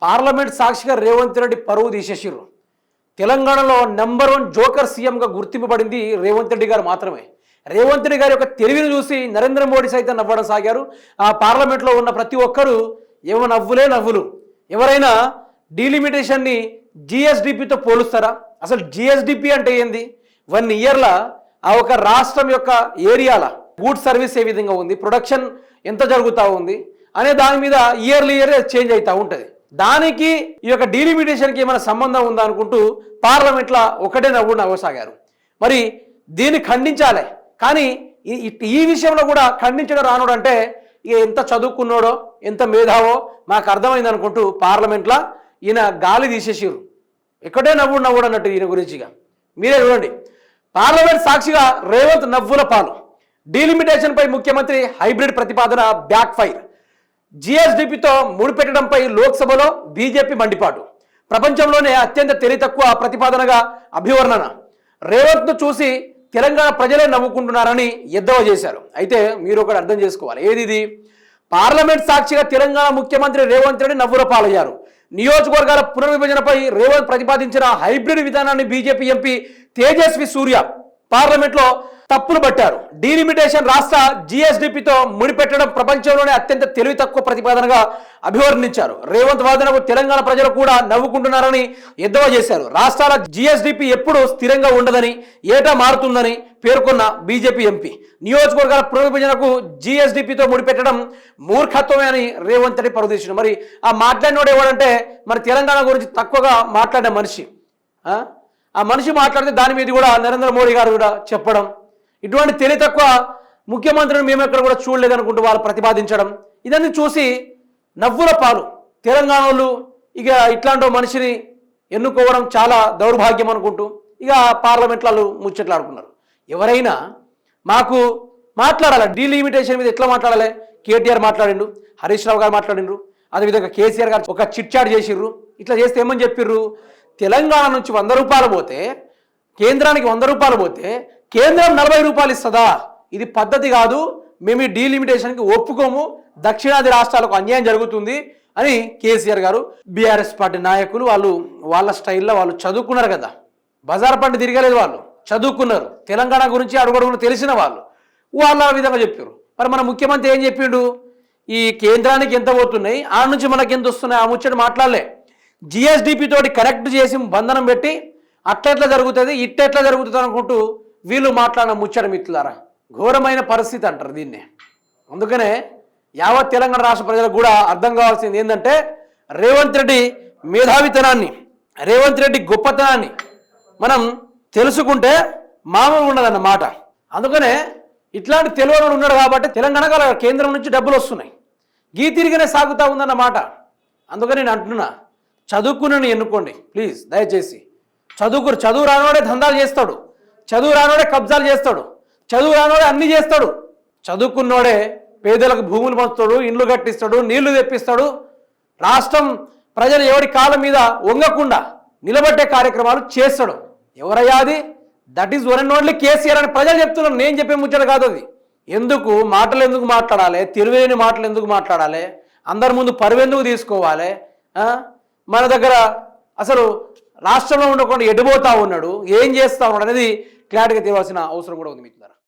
Parliament సాక్షిగా రేవంత్ రెడ్డి పరువు తీసేసిర్రు. తెలంగాణలో నెంబర్ 1 జోకర్ సీఎంగా గుర్తింపబడింది రేవంత్ రెడ్డి గారు మాత్రమే. రేవంత్ రెడ్డి గారి యొక్క తెలివిని చూసి నరేంద్ర మోడీ సైతం నవ్వడం సాగారు. ఆ పార్లమెంట్లో ఉన్న ప్రతి ఒక్కరూ ఏమో నవ్వులే నవ్వులు. ఎవరైనా డీలిమిటేషన్ని జిఎస్డిపితో పోలుస్తారా? అసలు జిఎస్డిపి అంటే ఏంది? 1 ఇయర్ల ఆ ఒక రాష్ట్రం యొక్క ఏరియాల గూడ్ సర్వీస్ ఏ విధంగా ఉంది, ప్రొడక్షన్ ఎంత జరుగుతూ ఉంది అనే దాని మీద ఇయర్ చేంజ్ అవుతూ ఉంటుంది. దానికి ఈ యొక్క డీలిమిటేషన్కి ఏమైనా సంబంధం ఉందా అనుకుంటూ పార్లమెంట్లో ఒకటే నవ్వసాగారు. మరి దీన్ని ఖండించాలి, కానీ ఈ విషయంలో కూడా ఖండించడం రానుడు అంటే ఇక ఎంత చదువుకున్నాడో ఎంత మేధావో మాకు అర్థమైంది అనుకుంటూ పార్లమెంట్లో ఈయన గాలి తీసేసిరు. ఎక్కడే నవ్వుడు అన్నట్టు ఈయన గురించిగా మీరే చూడండి. పార్లమెంట్ సాక్షిగా రేవంత్ నవ్వుల పాలు. డీలిమిటేషన్పై ముఖ్యమంత్రి హైబ్రిడ్ ప్రతిపాదన బ్యాక్ ఫైర్. జిఎస్డిపితో ముడిపెట్టడంపై లోక్సభలో బీజేపీ మండిపాటు. ప్రపంచంలోనే అత్యంత తెలివితక్కువ ప్రతిపాదనగా అభివర్ణన. రేవంత్ను చూసి తెలంగాణ ప్రజలే నవ్వుకుంటున్నారని ఎద్దేవా చేశారు. అయితే మీరు ఒకటి అర్థం చేసుకోవాలి, ఏది ఇది? పార్లమెంట్ సాక్షిగా తెలంగాణ ముఖ్యమంత్రి రేవంత్ రెడ్డి నవ్వుల పాలయ్యారు. నియోజకవర్గాల పునర్విభజనపై రేవంత్ ప్రతిపాదించిన హైబ్రిడ్ విధానాన్ని బీజేపీ ఎంపీ తేజస్వి సూర్య పార్లమెంట్లో తప్పులు పట్టారు. డీలిమిటేషన్ రాష్ట్ర జిఎస్డిపితో ముడిపెట్టడం ప్రపంచంలోనే అత్యంత తెలివి తక్కువ ప్రతిపాదనగా అభివర్ణించారు. రేవంత్ వాదనకు తెలంగాణ ప్రజలు కూడా నవ్వుకుంటున్నారని ఎద్దేవా చేశారు. రాష్ట్రాల జిఎస్డిపి ఎప్పుడు స్థిరంగా ఉండదని, ఏటా మారుతుందని పేర్కొన్న బీజేపీ ఎంపీ నియోజకవర్గాల పునర్విభజనకు జిఎస్డిపితో ముడిపెట్టడం మూర్ఖత్వమే అని రేవంత్ రెడ్డి పరుదీశారు. మరి ఆ మాట్లాడినోడు ఎవడంటే మరి తెలంగాణ గురించి తక్కువగా మాట్లాడిన మనిషి. ఆ మనిషి మాట్లాడితే దాని మీద కూడా నరేంద్ర మోడీ గారు కూడా చెప్పడం, ఇటువంటి తెలివి తక్కువ ముఖ్యమంత్రిని మేము ఎక్కడ కూడా చూడలేదనుకుంటూ వాళ్ళు ప్రతిపాదించడం, ఇదన్నీ చూసి నవ్వుల పాలు. తెలంగాణ వాళ్ళు ఇక ఇట్లాంటి మనిషిని ఎన్నుకోవడం చాలా దౌర్భాగ్యం అనుకుంటూ ఇక పార్లమెంట్లో వాళ్ళు ముచ్చట్లాడుకున్నారు. ఎవరైనా మాకు మాట్లాడాలి, డీలిమిటేషన్ మీద ఎట్లా మాట్లాడాలి? కేటీఆర్ మాట్లాడిండు, హరీష్ రావు గారు మాట్లాడిండ్రు, అదేవిధంగా కేసీఆర్ గారు ఒక చిట్ చాట్ చేసిర్రు. ఇట్లా చేస్తే ఏమని చెప్పిర్రు? తెలంగాణ నుంచి 100 రూపాయలు పోతే కేంద్రానికి 100 రూపాయలు పోతే కేంద్రం 40 రూపాయలు ఇస్తుందా? ఇది పద్ధతి కాదు, మేము ఈ డీలిమిటేషన్కి ఒప్పుకోము, దక్షిణాది రాష్ట్రాలకు అన్యాయం జరుగుతుంది అని కేసీఆర్ గారు, బీఆర్ఎస్ పార్టీ నాయకులు వాళ్ళు వాళ్ళ స్టైల్లో వాళ్ళు చదువుకున్నారు కదా, బజార్ పంట తిరగలేదు, వాళ్ళు చదువుకున్నారు, తెలంగాణ గురించి అడుగడుగులు తెలిసిన వాళ్ళు వాళ్ళ విధంగా చెప్పారు. మరి మన ముఖ్యమంత్రి ఏం చెప్పిండు? ఈ కేంద్రానికి ఎంత పోతున్నాయి, ఆ నుంచి మనకి ఎంత వస్తున్నాయి, ఆ ముచ్చట మాట్లాడలే. జిఎస్డిపి తోటి కరెక్ట్ చేసి బంధనం పెట్టి అట్లెట్లా జరుగుతుంది ఇట్లెట్లా జరుగుతుంది అనుకుంటూ వీళ్ళు మాట్లాడిన ముచ్చట మిత్రులారా, ఘోరమైన పరిస్థితి అంటారు దీన్ని. అందుకనే యావత్ తెలంగాణ రాష్ట్ర ప్రజలకు కూడా అర్థం కావాల్సింది ఏంటంటే రేవంత్ రెడ్డి మేధావితనాన్ని, రేవంత్ రెడ్డి గొప్పతనాన్ని మనం తెలుసుకుంటే మామూలు ఉండదన్నమాట. అందుకనే ఇట్లాంటి తెలివైన ఉన్నాడు కాబట్టి తెలంగాణ కేంద్రం నుంచి డబ్బులు వస్తున్నాయి, గీ తిరిగినే సాగుతూ ఉందన్నమాట. అందుకని నేను అంటున్నా, చదువుకుని ఎన్నుకోండి ప్లీజ్, దయచేసి. చదువు రానోడే దందాలు చేస్తాడు, చదువు రానోడే కబ్జాలు చేస్తాడు, చదువు రానోడే అన్నీ చేస్తాడు. చదువుకున్నోడే పేదలకు భూములు పంచుతాడు, ఇండ్లు కట్టిస్తాడు, నీళ్లు తెప్పిస్తాడు, రాష్ట్రం ప్రజలు ఎవరి కాలం మీద వంగకుండా నిలబెట్టే కార్యక్రమాలు చేస్తాడు. ఎవరయ్యా అది? That is one and only KCR అని ప్రజలు చెప్తున్నారు, నేను చెప్పే ముచ్చట కాదు అది. ఎందుకు మాటలు ఎందుకు మాట్లాడాలి, తెలివైన మాటలు ఎందుకు మాట్లాడాలి, అందరి ముందు పరువెందుకు తీసుకోవాలి? మన దగ్గర అసలు రాష్ట్రంలో ఉండకుండా ఎడిపోతా ఉన్నాడు, ఏం చేస్తా ఉన్నాడు అనేది క్లారిటీగా తెలియాల్సిన అవసరం కూడా ఉంది మీకు.